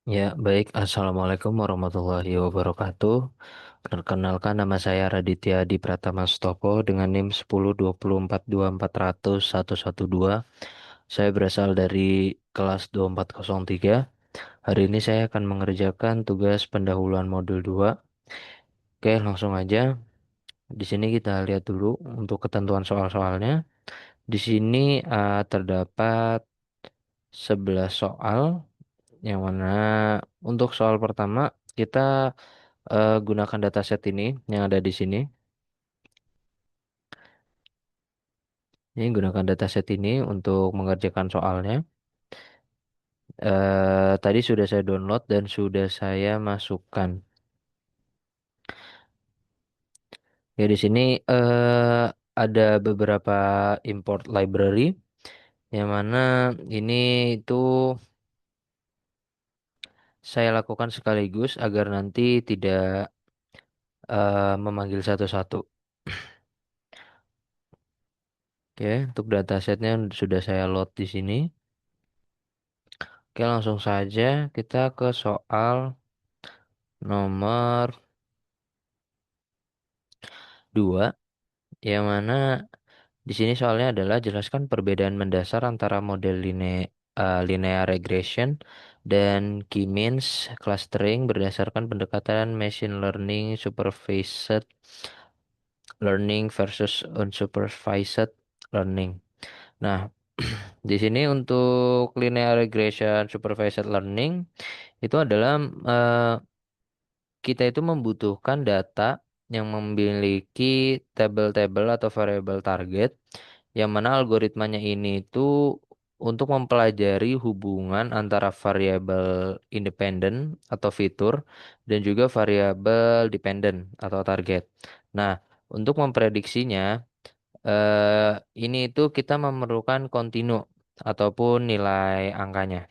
Ya, baik. Assalamualaikum warahmatullahi wabarakatuh. Perkenalkan nama saya Raditya Di Pratama Stopo dengan NIM 1020424112. Saya berasal dari kelas 2403. Hari ini saya akan mengerjakan tugas pendahuluan modul 2. Oke, langsung aja. Di sini kita lihat dulu untuk ketentuan soal-soalnya. Di sini terdapat 11 soal yang mana untuk soal pertama kita gunakan dataset ini yang ada di sini. Ini gunakan dataset ini untuk mengerjakan soalnya. Tadi sudah saya download dan sudah saya masukkan. Ya di sini ada beberapa import library yang mana ini itu saya lakukan sekaligus agar nanti tidak memanggil satu-satu. Oke, untuk datasetnya sudah saya load di sini. Oke, langsung saja kita ke soal nomor 2, yang mana di sini soalnya adalah jelaskan perbedaan mendasar antara model linear regression dan K-means clustering berdasarkan pendekatan machine learning supervised learning versus unsupervised learning. Nah, di sini untuk linear regression supervised learning itu adalah eh, kita itu membutuhkan data yang memiliki tabel-tabel atau variabel target yang mana algoritmanya ini itu untuk mempelajari hubungan antara variabel independen atau fitur dan juga variabel dependent atau target. Nah, untuk memprediksinya ini itu kita memerlukan kontinu ataupun nilai angkanya.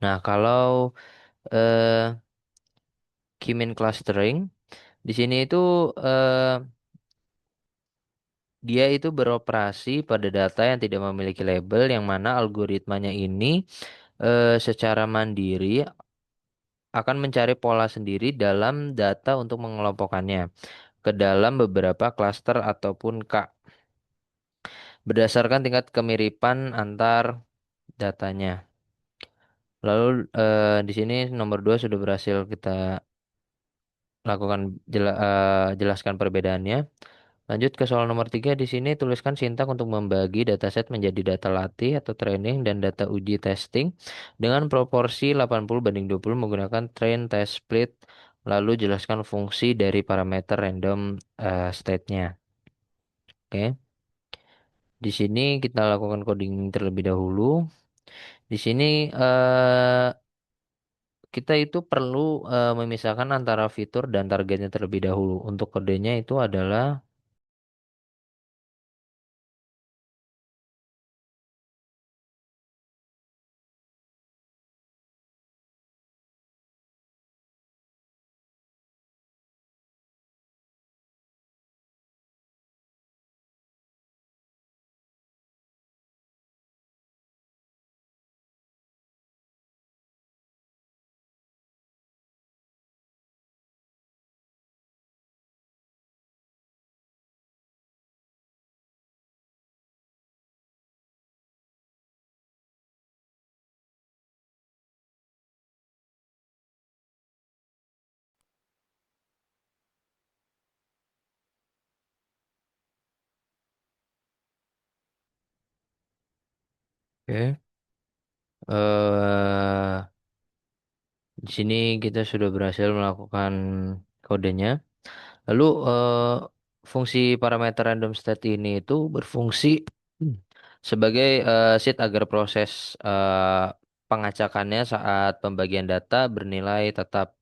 Nah, kalau eh, K-mean clustering di sini itu eh, dia itu beroperasi pada data yang tidak memiliki label yang mana algoritmanya ini secara mandiri akan mencari pola sendiri dalam data untuk mengelompokkannya ke dalam beberapa klaster ataupun K berdasarkan tingkat kemiripan antar datanya. Lalu di sini nomor 2 sudah berhasil kita lakukan jelaskan perbedaannya. Lanjut ke soal nomor 3, di sini tuliskan sintak untuk membagi dataset menjadi data latih atau training dan data uji testing dengan proporsi 80/20 menggunakan train test split. Lalu jelaskan fungsi dari parameter random state-nya. Oke. Di sini kita lakukan coding terlebih dahulu. Di sini kita itu perlu memisahkan antara fitur dan targetnya terlebih dahulu. Untuk kodenya itu adalah oke. eh Di sini kita sudah berhasil melakukan kodenya. Lalu fungsi parameter random state ini itu berfungsi hmm, sebagai seed agar proses pengacakannya saat pembagian data bernilai tetap.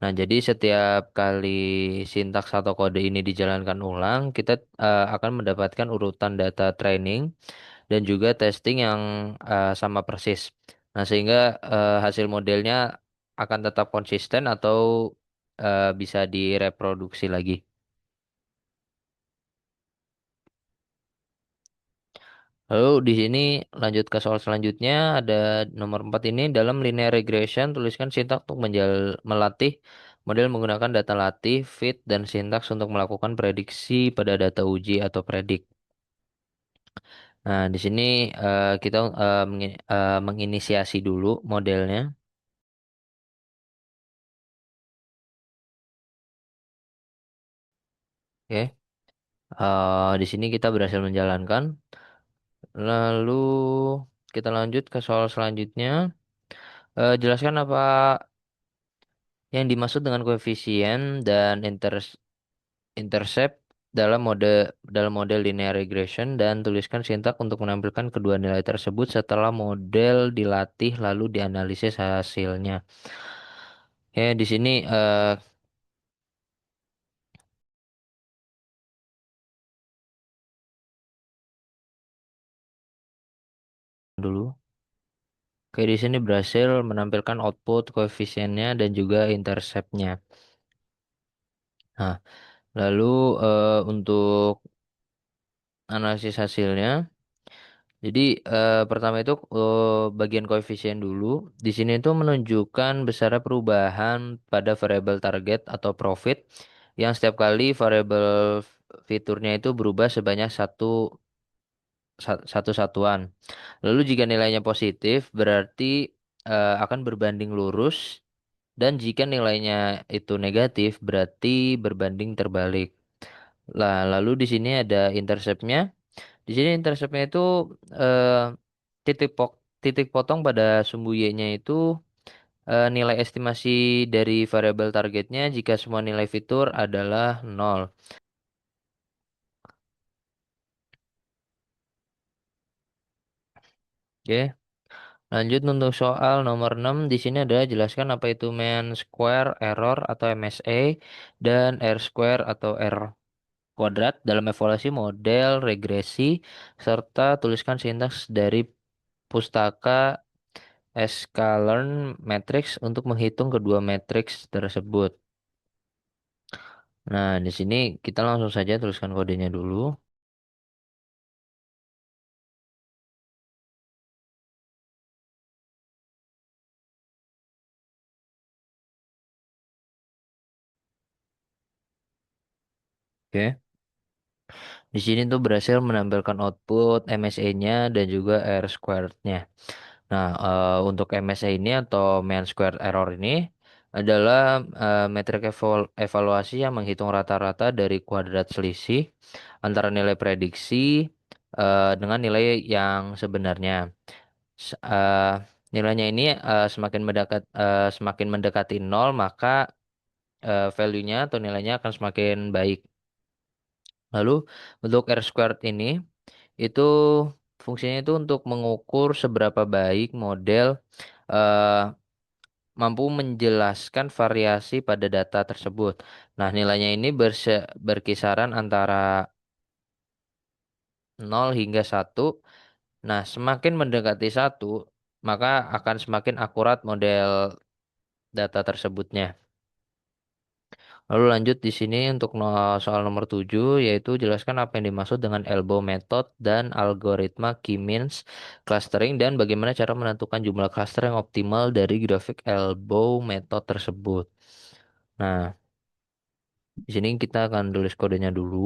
Nah, jadi setiap kali sintaks atau kode ini dijalankan ulang, kita akan mendapatkan urutan data training dan juga testing yang sama persis. Nah, sehingga hasil modelnya akan tetap konsisten atau bisa direproduksi lagi. Lalu di sini lanjut ke soal selanjutnya ada nomor 4 ini dalam linear regression tuliskan sintaks untuk melatih model menggunakan data latih, fit, dan sintaks untuk melakukan prediksi pada data uji atau predik. Nah, di sini kita menginisiasi dulu modelnya. Oke. Di sini kita berhasil menjalankan. Lalu kita lanjut ke soal selanjutnya. Jelaskan apa yang dimaksud dengan koefisien dan intercept dalam model linear regression dan tuliskan sintak untuk menampilkan kedua nilai tersebut setelah model dilatih lalu dianalisis hasilnya. Ya, di sini dulu. Oke, di sini berhasil menampilkan output koefisiennya dan juga interceptnya. Nah, lalu untuk analisis hasilnya. Jadi pertama itu bagian koefisien dulu. Di sini itu menunjukkan besar perubahan pada variabel target atau profit yang setiap kali variabel fiturnya itu berubah sebanyak satu satuan. Lalu jika nilainya positif berarti akan berbanding lurus dan jika nilainya itu negatif berarti berbanding terbalik. Lah, lalu di sini ada interceptnya. Di sini interceptnya itu eh, titik pok titik potong pada sumbu y-nya itu nilai estimasi dari variabel targetnya jika semua nilai fitur adalah nol. Oke, lanjut untuk soal nomor 6 di sini adalah jelaskan apa itu mean square error atau MSE dan R square atau R kuadrat dalam evaluasi model regresi serta tuliskan sintaks dari pustaka sklearn matrix untuk menghitung kedua matriks tersebut. Nah, di sini kita langsung saja tuliskan kodenya dulu. Oke. Di sini tuh berhasil menampilkan output MSA-nya dan juga R squared-nya. Nah, untuk MSA ini atau mean squared error ini adalah metrik evaluasi yang menghitung rata-rata dari kuadrat selisih antara nilai prediksi dengan nilai yang sebenarnya. S- eh, Nilainya ini semakin mendekati nol, maka value-nya atau nilainya akan semakin baik. Lalu untuk R squared ini itu fungsinya itu untuk mengukur seberapa baik model eh, mampu menjelaskan variasi pada data tersebut. Nah, nilainya ini berkisaran antara 0 hingga 1. Nah, semakin mendekati 1, maka akan semakin akurat model data tersebutnya. Lalu lanjut di sini untuk soal nomor 7 yaitu jelaskan apa yang dimaksud dengan elbow method dan algoritma K-means clustering dan bagaimana cara menentukan jumlah cluster yang optimal dari grafik elbow method tersebut. Nah, di sini kita akan tulis kodenya dulu.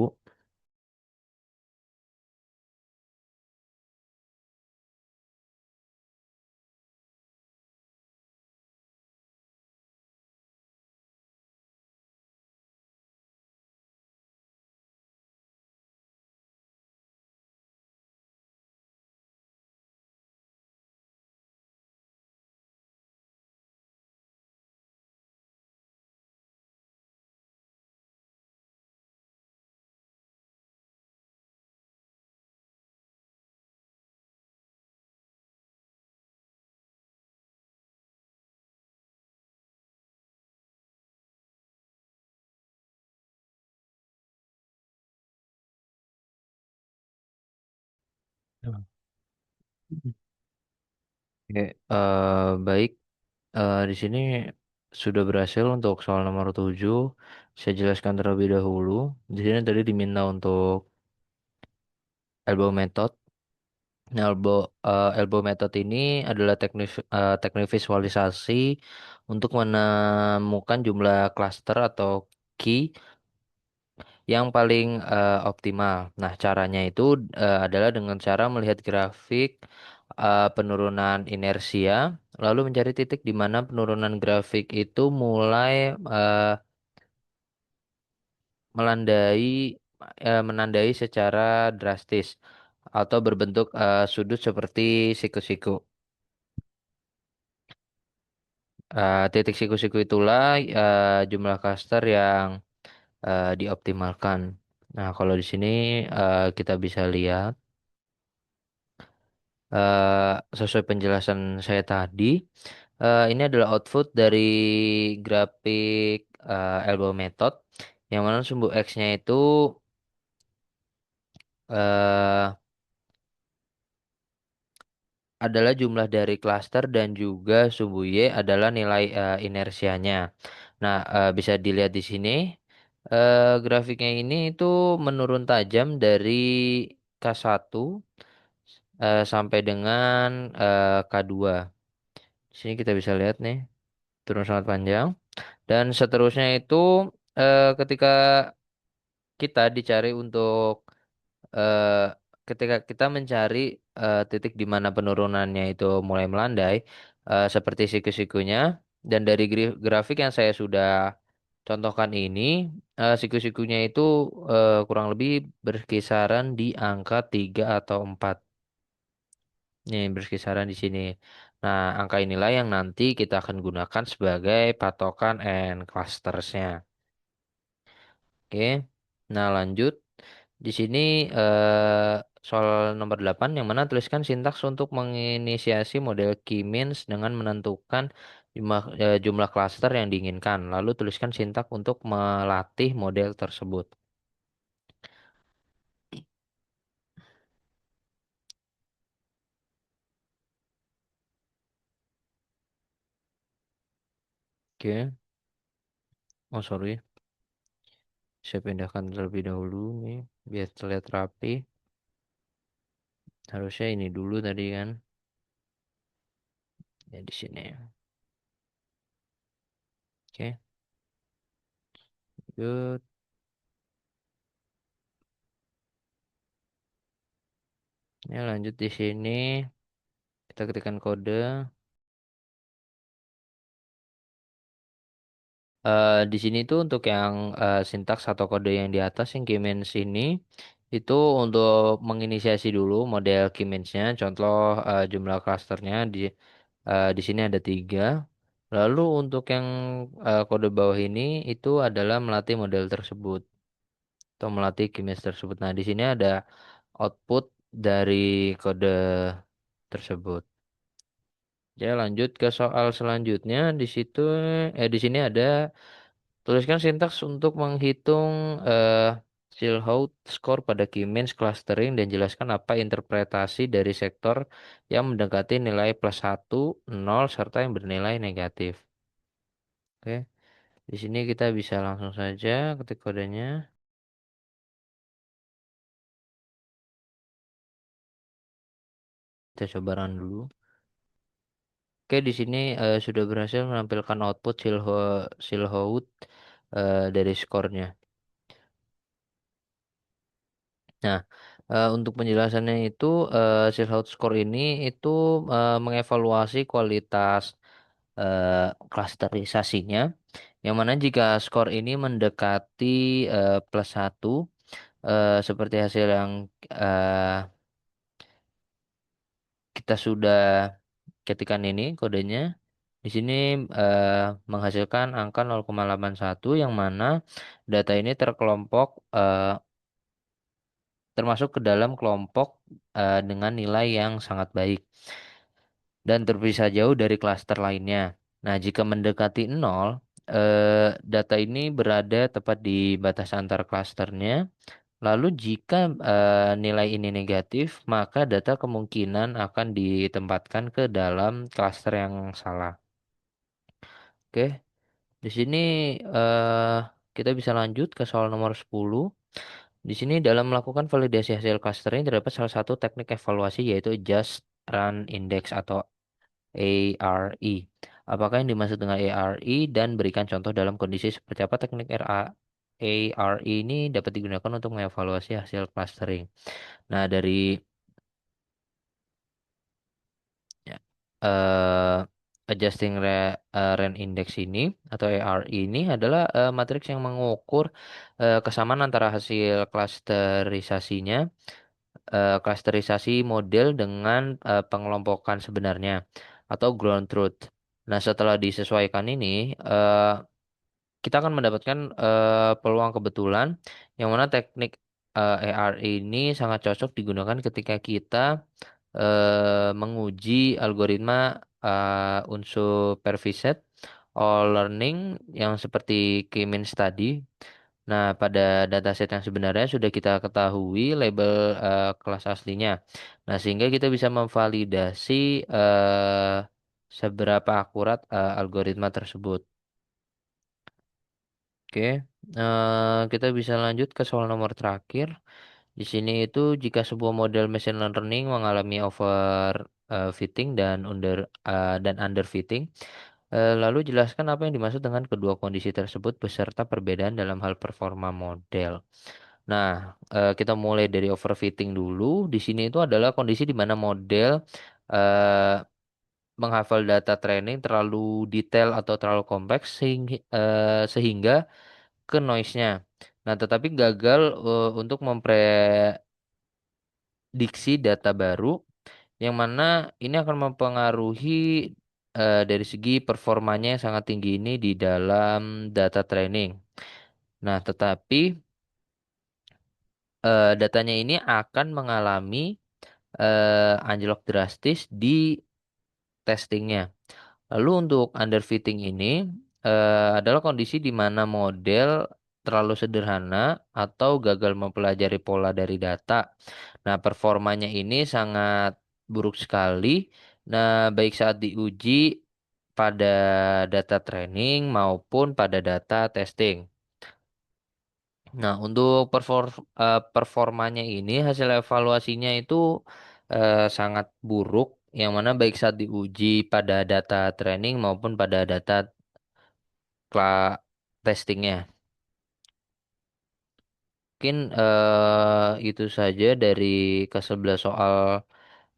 Oke, baik. Di sini sudah berhasil untuk soal nomor 7. Saya jelaskan terlebih dahulu. Di sini tadi diminta untuk elbow method. Nah, elbow method ini adalah teknik visualisasi untuk menemukan jumlah klaster atau key yang paling optimal. Nah, caranya itu adalah dengan cara melihat grafik penurunan inersia, lalu mencari titik di mana penurunan grafik itu mulai melandai menandai secara drastis atau berbentuk sudut seperti siku-siku. Titik siku-siku itulah jumlah cluster yang dioptimalkan. Nah, kalau di sini kita bisa lihat sesuai penjelasan saya tadi, ini adalah output dari grafik elbow method, yang mana sumbu X-nya itu eh, adalah jumlah dari klaster dan juga sumbu Y adalah nilai inersianya. Nah, bisa dilihat di sini grafiknya ini itu menurun tajam dari K1 sampai dengan K2. Di sini kita bisa lihat nih, turun sangat panjang. Dan seterusnya itu ketika kita dicari untuk eh, ketika kita mencari titik di mana penurunannya itu mulai melandai, seperti siku-sikunya, dan dari grafik yang saya sudah contohkan ini, siku-sikunya itu kurang lebih berkisaran di angka 3 atau 4. Nih, berkisaran di sini. Nah, angka inilah yang nanti kita akan gunakan sebagai patokan and clustersnya. Oke. Nah, lanjut. Di sini soal nomor 8 yang mana tuliskan sintaks untuk menginisiasi model K-means dengan menentukan jumlah klaster yang diinginkan. Lalu tuliskan sintak untuk melatih model tersebut. Oke. Oh, sorry. Saya pindahkan terlebih dahulu nih biar terlihat rapi. Harusnya ini dulu tadi kan. Ya di sini. Oke. Good. Ya, lanjut di sini. Kita ketikkan kode. Di sini tuh untuk yang sintaks atau kode yang di atas yang Keymenes ini itu untuk menginisiasi dulu model Keymenes-nya. Contoh jumlah klasternya di sini ada 3. Lalu untuk yang kode bawah ini itu adalah melatih model tersebut atau melatih Keymenes tersebut. Nah, di sini ada output dari kode tersebut. Ya, lanjut ke soal selanjutnya. Di sini ada tuliskan sintaks untuk menghitung Silhouette score pada Key-means clustering dan jelaskan apa interpretasi dari sektor yang mendekati nilai +1, 0, serta yang bernilai negatif. Oke, di sini kita bisa langsung saja ketik kodenya. Kita coba run dulu. Oke, di sini sudah berhasil menampilkan output Silhouette dari skornya. Nah, untuk penjelasannya itu Silhouette score ini itu mengevaluasi kualitas klasterisasinya, yang mana jika skor ini mendekati +1, seperti hasil yang eh, kita sudah ketikkan ini kodenya, di sini eh, menghasilkan angka 0,81, yang mana data ini termasuk ke dalam kelompok dengan nilai yang sangat baik dan terpisah jauh dari klaster lainnya. Nah, jika mendekati 0, data ini berada tepat di batas antar klasternya. Lalu jika nilai ini negatif, maka data kemungkinan akan ditempatkan ke dalam klaster yang salah. Oke, di sini kita bisa lanjut ke soal nomor 10. Di sini dalam melakukan validasi hasil clustering terdapat salah satu teknik evaluasi yaitu Just Run Index atau ARE. Apakah yang dimaksud dengan ARE dan berikan contoh dalam kondisi seperti apa teknik ARE ini dapat digunakan untuk mengevaluasi hasil clustering. Nah, dari ya, eh, adjusting rand index ini atau ARE ini adalah matriks yang mengukur kesamaan antara hasil klasterisasinya, klasterisasi model dengan pengelompokan sebenarnya atau ground truth. Nah, setelah disesuaikan ini, eh, kita akan mendapatkan peluang kebetulan yang mana teknik ARE ini sangat cocok digunakan ketika kita menguji algoritma unsupervised all learning yang seperti K-means tadi. Nah, pada dataset yang sebenarnya sudah kita ketahui label kelas aslinya. Nah, sehingga kita bisa memvalidasi seberapa akurat algoritma tersebut. Oke, kita bisa lanjut ke soal nomor terakhir. Di sini itu jika sebuah model machine learning mengalami overfitting dan underfitting, lalu jelaskan apa yang dimaksud dengan kedua kondisi tersebut beserta perbedaan dalam hal performa model. Nah, kita mulai dari overfitting dulu. Di sini itu adalah kondisi di mana model eh, menghafal data training terlalu detail atau terlalu kompleks sehingga ke noise-nya. Nah, tetapi gagal untuk memprediksi data baru yang mana ini akan mempengaruhi dari segi performanya yang sangat tinggi ini di dalam data training. Nah, tetapi datanya ini akan mengalami anjlok drastis di testingnya. Lalu untuk underfitting ini adalah kondisi di mana model terlalu sederhana atau gagal mempelajari pola dari data. Nah, performanya ini sangat buruk sekali. Nah, baik saat diuji pada data training maupun pada data testing. Nah, untuk performanya ini hasil evaluasinya itu sangat buruk, yang mana baik saat diuji pada data training maupun pada data testingnya. Mungkin itu saja dari ke-11 soal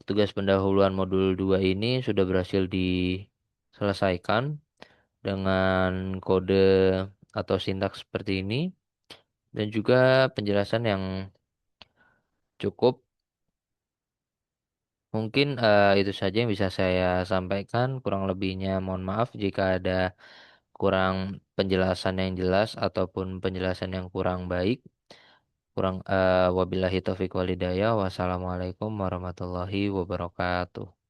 tugas pendahuluan modul 2 ini sudah berhasil diselesaikan dengan kode atau sintaks seperti ini dan juga penjelasan yang cukup. Mungkin itu saja yang bisa saya sampaikan. Kurang lebihnya mohon maaf jika ada kurang penjelasan yang jelas ataupun penjelasan yang kurang baik. Wabillahi taufiq walhidayah. Wassalamualaikum warahmatullahi wabarakatuh.